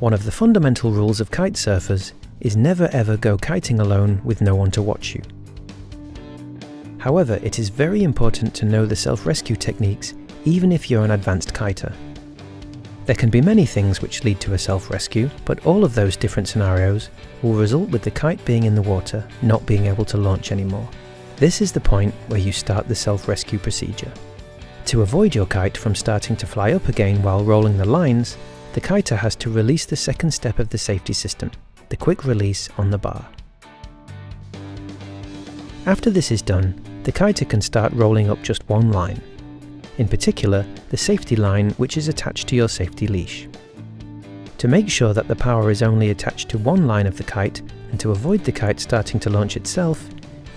One of the fundamental rules of kitesurfers is never ever go kiting alone with no one to watch you. However, it is very important to know the self-rescue techniques even if you're an advanced kiter. There can be many things which lead to a self-rescue, but all of those different scenarios will result with the kite being in the water, not being able to launch anymore. This is the point where you start the self-rescue procedure. To avoid your kite from starting to fly up again while rolling the lines, the kiter has to release the second step of the safety system, the quick release on the bar. After this is done, the kiter can start rolling up just one line. In particular, the safety line which is attached to your safety leash. To make sure that the power is only attached to one line of the kite, and to avoid the kite starting to launch itself,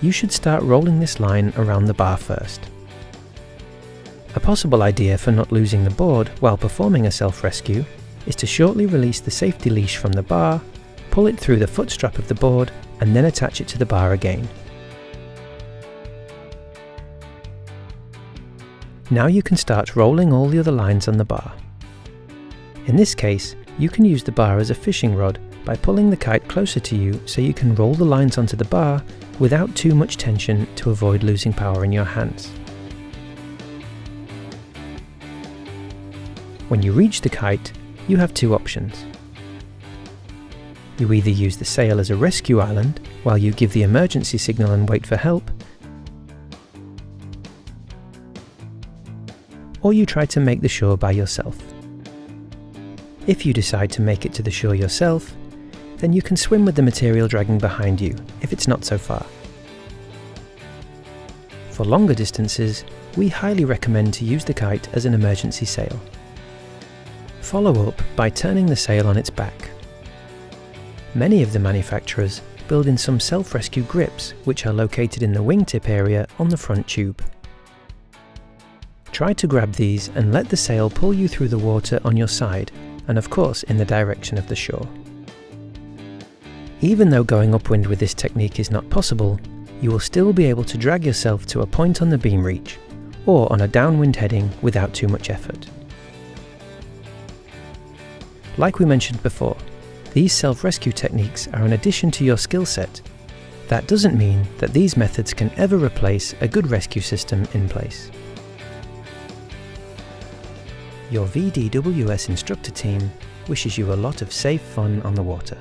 you should start rolling this line around the bar first. A possible idea for not losing the board while performing a self-rescue is to shortly release the safety leash from the bar, pull it through the foot strap of the board, and then attach it to the bar again. Now you can start rolling all the other lines on the bar. In this case, you can use the bar as a fishing rod by pulling the kite closer to you so you can roll the lines onto the bar without too much tension to avoid losing power in your hands. When you reach the kite, you have two options. You either use the sail as a rescue island while you give the emergency signal and wait for help, or you try to make the shore by yourself. If you decide to make it to the shore yourself, then you can swim with the material dragging behind you if it's not so far. For longer distances, we highly recommend to use the kite as an emergency sail. Follow up by turning the sail on its back. Many of the manufacturers build in some self-rescue grips which are located in the wingtip area on the front tube. Try to grab these and let the sail pull you through the water on your side, and of course in the direction of the shore. Even though going upwind with this technique is not possible, you will still be able to drag yourself to a point on the beam reach, or on a downwind heading without too much effort. Like we mentioned before, these self-rescue techniques are an addition to your skill set. That doesn't mean that these methods can ever replace a good rescue system in place. Your VDWS instructor team wishes you a lot of safe fun on the water.